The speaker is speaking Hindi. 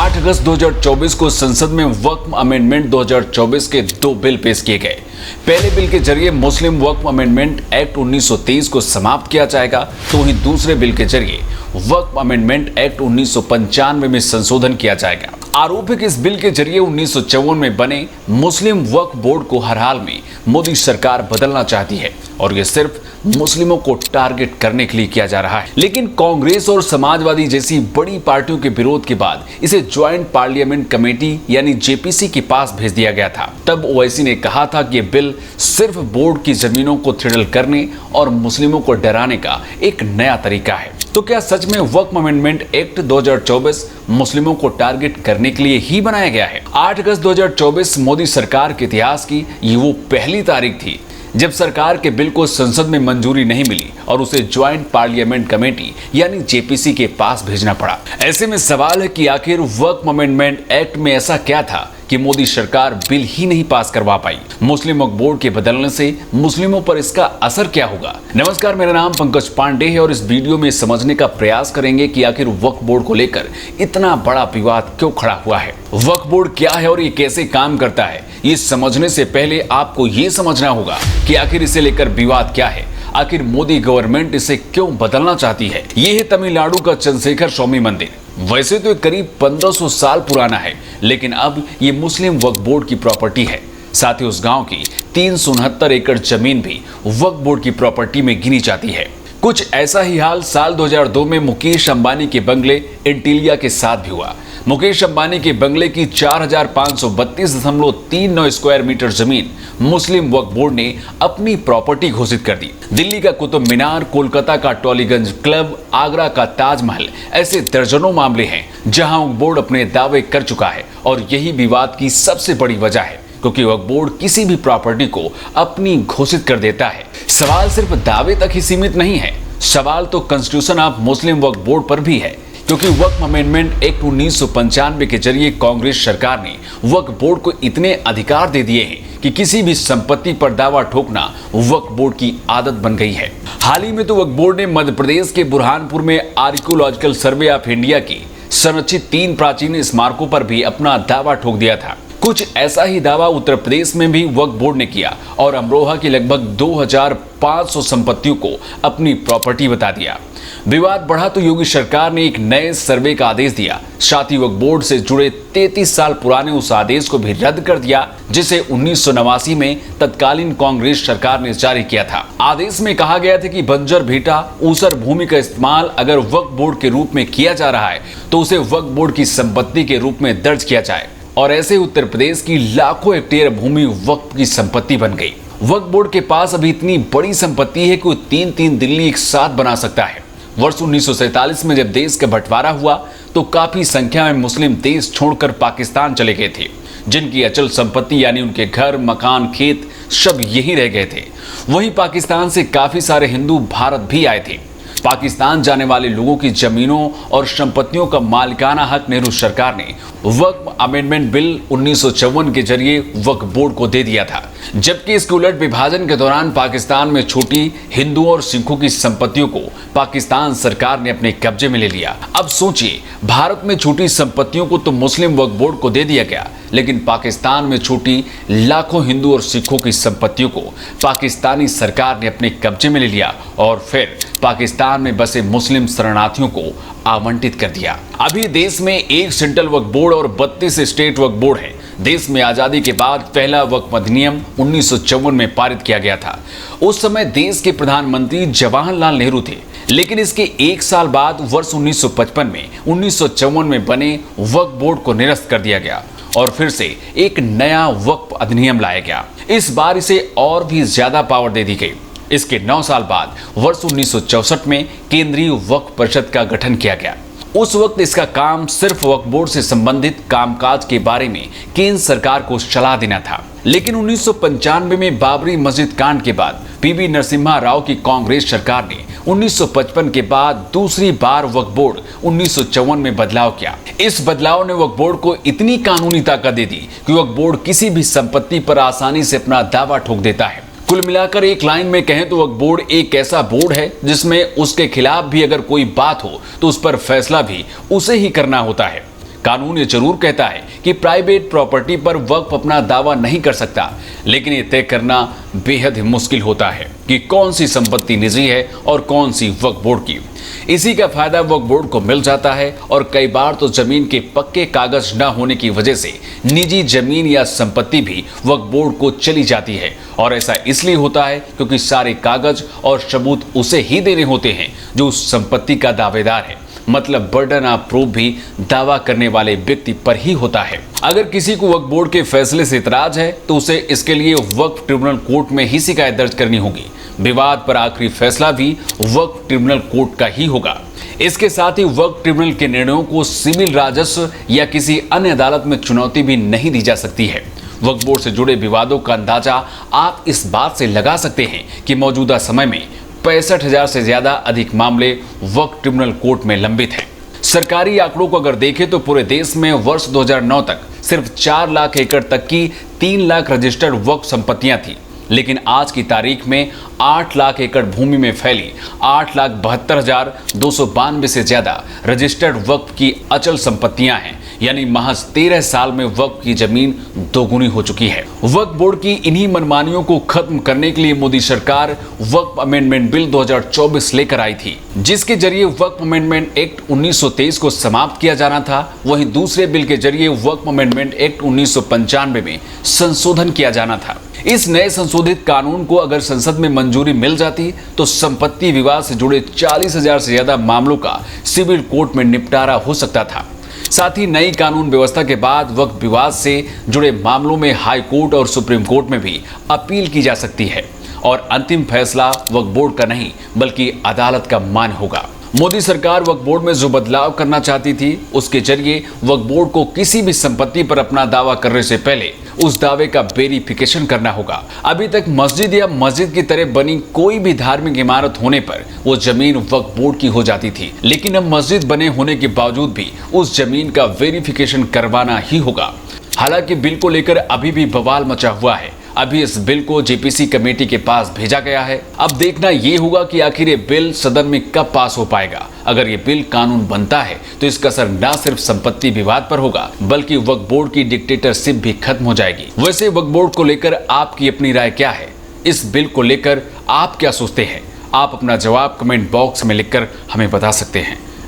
8 अगस्त 2024 को संसद में वक्फ अमेंडमेंट 2024 के 2 बिल पेश किए गए। पहले बिल के जरिए मुस्लिम वक्फ अमेंडमेंट एक्ट 1923 को समाप्त किया जाएगा, तो वहीं दूसरे बिल के जरिए वक्फ अमेंडमेंट एक्ट 1995 में संशोधन किया जाएगा। आरोप है कि इस बिल के जरिए 1954 में बने मुस्लिम वक्फ बोर्ड को हर हाल में मोदी सरकार बदलना चाहती है और ये सिर्फ मुस्लिमों को टारगेट करने के लिए किया जा रहा है। लेकिन कांग्रेस और समाजवादी जैसी बड़ी पार्टियों के विरोध के बाद इसे ज्वाइंट पार्लियामेंट कमेटी यानी जेपीसी के पास भेज दिया गया था। तब ओवैसी ने कहा था कि यह बिल सिर्फ बोर्ड की जमीनों को थ्रिडल करने और मुस्लिमों को डराने का एक नया तरीका है। तो क्या सच में वक्फ अमेंडमेंट एक्ट 2024 मुस्लिमों को टारगेट करने के लिए ही बनाया गया है? 8 अगस्त 2024 मोदी सरकार के इतिहास की ये वो पहली तारीख थी जब सरकार के बिल को संसद में मंजूरी नहीं मिली और उसे ज्वाइंट पार्लियामेंट कमेटी यानी जेपीसी के पास भेजना पड़ा। ऐसे में सवाल है कि आखिर वक्फ अमेंडमेंट एक्ट में ऐसा क्या था कि मोदी सरकार बिल ही नहीं पास करवा पाई? मुस्लिम वक्फ बोर्ड के बदलने से मुस्लिमों पर इसका असर क्या होगा? नमस्कार, मेरा नाम पंकज पांडे है और इस वीडियो में समझने का प्रयास करेंगे कि आखिर वक्फ बोर्ड को लेकर इतना बड़ा विवाद क्यों खड़ा हुआ है, वक्फ बोर्ड क्या है और ये कैसे काम करता है। ये समझने से पहले आपको ये समझना होगा कि आखिर इसे लेकर विवाद क्या है, आखिर मोदी गवर्नमेंट इसे क्यों बदलना चाहती है। ये है तमिलनाडु का चंद्रशेखर स्वामी मंदिर। वैसे तो करीब 1500 साल पुराना है, लेकिन अब ये मुस्लिम वक्फ बोर्ड की प्रॉपर्टी है। साथ ही उस गांव की 369 एकड़ जमीन भी वक्फ बोर्ड की प्रॉपर्टी में गिनी जाती है। कुछ ऐसा ही हाल साल 2002 में मुकेश अंबानी के बंगले एंटीलिया के साथ भी हुआ। मुकेश अंबानी के बंगले की 4532.39 स्क्वायर मीटर जमीन मुस्लिम वक्फ बोर्ड ने अपनी प्रॉपर्टी घोषित कर दी। दिल्ली का कुतुब मीनार, कोलकाता का टॉलीगंज क्लब, आगरा का ताजमहल, ऐसे दर्जनों मामले हैं जहां वक्फ बोर्ड अपने दावे कर चुका है और यही विवाद की सबसे बड़ी वजह है, क्योंकि वक्फ बोर्ड किसी भी प्रॉपर्टी को अपनी घोषित कर देता है। सवाल सिर्फ दावे तक ही सीमित नहीं है, सवाल तो constitution of Muslim Waqf board पर भी है, क्योंकि वक्फ अमेंडमेंट एक्ट 1995 के जरिए कांग्रेस सरकार ने वक्फ बोर्ड को इतने अधिकार दे दिए हैं कि किसी भी संपत्ति पर दावा ठोकना वक्फ बोर्ड की आदत बन गई है। हाल ही में तो वक्फ बोर्ड ने मध्य प्रदेश के बुरहानपुर में आर्कियोलॉजिकल सर्वे ऑफ इंडिया की संरक्षित 3 प्राचीन स्मारकों पर भी अपना दावा ठोक दिया था। कुछ ऐसा ही दावा उत्तर प्रदेश में भी वक्फ बोर्ड ने किया और अमरोहा की लगभग 2500 संपत्तियों को अपनी प्रॉपर्टी बता दिया। विवाद बढ़ा तो योगी सरकार ने एक नए सर्वे का आदेश दिया। साथ ही वक्फ बोर्ड से जुड़े 33 साल पुराने उस आदेश को भी रद्द कर दिया जिसे 1989 में तत्कालीन कांग्रेस सरकार ने जारी किया था। आदेश में कहा गया था कि बंजर भीटा ऊसर भूमि का इस्तेमाल अगर वक्फ बोर्ड के रूप में किया जा रहा है तो उसे वक्फ बोर्ड की संपत्ति के रूप में दर्ज किया जाए। और ऐसे उत्तर प्रदेश की लाखों हेक्टेयर भूमि वक्फ की संपत्ति बन गई। वक्फ बोर्ड के पास अभी इतनी बड़ी संपत्ति है कि वो 3 दिल्ली एक साथ बना सकता है। वर्ष 1947 में जब देश का बंटवारा हुआ तो काफी संख्या में मुस्लिम देश छोड़कर पाकिस्तान चले गए थे, जिनकी अचल संपत्ति यानी उनके घर, मकान, खेत सब यहीं रह गए थे। वहीं पाकिस्तान से काफी सारे हिंदू भारत भी आए थे। पाकिस्तान जाने वाले लोगों की जमीनों और संपत्तियों का मालिकाना हक नेहरू सरकार ने वक्फ अमेंडमेंट बिल 1954 के जरिए वक्फ बोर्ड को दे दिया था, जबकि इसके उलट विभाजन के दौरान पाकिस्तान में छूटी हिंदुओं और सिखों की संपत्तियों को पाकिस्तान सरकार ने अपने कब्जे में ले लिया। अब सोचिए, भारत में छूटी संपत्तियों को तो मुस्लिम वक्फ बोर्ड को दे दिया गया, लेकिन पाकिस्तान में छूटी लाखों हिंदू और सिखों की संपत्तियों को पाकिस्तानी सरकार ने अपने कब्जे में ले लिया और फिर पाकिस्तान में बसे मुस्लिम शरणार्थियों को आवंटित कर दिया। अभी देश में एक सेंट्रल वक्फ बोर्ड और 32 स्टेट वक्फ बोर्ड है। देश में आजादी के बाद पहला वक्फ अधिनियम 1954 में पारित किया गया था। उस समय देश के प्रधानमंत्री जवाहरलाल नेहरू थे, लेकिन इसके 1 साल बाद वर्ष 1955 में 1954 में बने वक्फ बोर्ड को निरस्त कर दिया गया और फिर से एक नया वक्फ अधिनियम लाया गया। इस बार इसे और भी ज्यादा पावर दे दी गई। इसके 9 साल बाद वर्ष 1964 में केंद्रीय वक्फ परिषद का गठन किया गया। उस वक्त इसका काम सिर्फ वक्फ बोर्ड से संबंधित कामकाज के बारे में केंद्र सरकार को सलाह देना था। लेकिन 1995 में बाबरी मस्जिद कांड के बाद पीवी नरसिम्हा राव की कांग्रेस सरकार ने 1955 के बाद दूसरी बार वक्फ बोर्ड 1954 में बदलाव किया। इस बदलाव ने वक्फ बोर्ड को इतनी कानूनी ताकत दे दी कि वक्फ बोर्ड किसी भी संपत्ति पर आसानी से अपना दावा ठोक देता है। कुल मिलाकर एक लाइन में कहें तो वक्फ बोर्ड एक ऐसा बोर्ड है जिसमें उसके खिलाफ भी अगर कोई बात हो तो उस पर फैसला भी उसे ही करना होता है। कानून ये जरूर कहता है कि प्राइवेट प्रॉपर्टी पर वक्फ अपना दावा नहीं कर सकता, लेकिन ये तय करना बेहद ही मुश्किल होता है कि कौन सी संपत्ति निजी है और कौन सी वक्फ बोर्ड की। इसी का फायदा वक्फ बोर्ड को मिल जाता है और कई बार तो जमीन के पक्के कागज न होने की वजह से निजी जमीन या संपत्ति भी वक्फ बोर्ड को चली जाती है। और ऐसा इसलिए होता है क्योंकि सारे कागज और सबूत उसे ही देने होते हैं जो उस संपत्ति का दावेदार है। मतलब बर्डन ऑफ प्रूफ भी दावा करने वाले व्यक्ति पर ही होता है। अगर किसी को वक्फ बोर्ड के फैसले से इतराज है तो उसे इसके लिए वक्फ ट्रिब्यूनल कोर्ट में ही शिकायत दर्ज करनी होगी। विवाद पर आखिरी फैसला भी वक्फ ट्रिब्यूनल कोर्ट का ही होगा। इसके साथ ही वक्फ ट्रिब्यूनल के निर्णयों को सिविल, राजस्व या किसी अन्य अदालत में चुनौती भी नहीं दी जा सकती है। वक्फ बोर्ड से जुड़े विवादों का अंदाजा आप इस बात से लगा सकते हैं कि मौजूदा समय में 65,000 से ज्यादा अधिक मामले वक्फ ट्रिब्यूनल कोर्ट में लंबित हैं। सरकारी आंकड़ों को अगर देखें तो पूरे देश में वर्ष 2009 तक सिर्फ 4 लाख एकड़ तक की 3 लाख रजिस्टर्ड वक्फ संपत्तियां थी, लेकिन आज की तारीख में 8 लाख एकड़ भूमि में फैली 8,72,292 से ज्यादा रजिस्टर्ड वक्फ की अचल संपत्तियां हैं। यानी महज 13 साल में वक्फ की जमीन दोगुनी हो चुकी है। वक्फ बोर्ड की इन्हीं मनमानियों को खत्म करने के लिए मोदी सरकार वक्फ अमेंडमेंट बिल 2024 लेकर आई थी, जिसके जरिए वक्फ अमेंडमेंट एक्ट 1923 को समाप्त किया जाना था। वहीं दूसरे बिल के जरिए वक्फ अमेंडमेंट एक्ट 1995 में संशोधन किया जाना था। इस नए संशोधित कानून को अगर संसद में मंजूरी मिल जाती तो संपत्ति विवाद से जुड़े 40,000 से ज्यादा मामलों का सिविल कोर्ट में निपटारा हो सकता था। साथ ही नई कानून व्यवस्था के बाद वक्फ विवाद से जुड़े मामलों में हाई कोर्ट और सुप्रीम कोर्ट में भी अपील की जा सकती है और अंतिम फैसला वक्फ बोर्ड का नहीं बल्कि अदालत का मान होगा। मोदी सरकार वक्फ बोर्ड में जो बदलाव करना चाहती थी उसके जरिए वक्फ बोर्ड को किसी भी संपत्ति पर अपना दावा करने से पहले उस दावे का वेरिफिकेशन करना होगा। अभी तक मस्जिद या मस्जिद की तरह बनी कोई भी धार्मिक इमारत होने पर वो जमीन वक्फ बोर्ड की हो जाती थी, लेकिन अब मस्जिद बने होने के बावजूद भी उस जमीन का वेरिफिकेशन करवाना ही होगा। हालांकि बिल को लेकर अभी भी बवाल मचा हुआ है। अभी इस बिल को जेपीसी कमेटी के पास भेजा गया है। अब देखना ये होगा कि आखिर ये बिल सदन में कब पास हो पाएगा। अगर ये बिल कानून बनता है तो इसका असर न सिर्फ संपत्ति विवाद पर होगा बल्कि वक्फ बोर्ड की डिक्टेटरशिप भी खत्म हो जाएगी। वैसे वक्फ बोर्ड को लेकर आपकी अपनी राय क्या है? इस बिल को लेकर आप क्या सोचते हैं? आप अपना जवाब कमेंट बॉक्स में लिखकर हमें बता सकते हैं।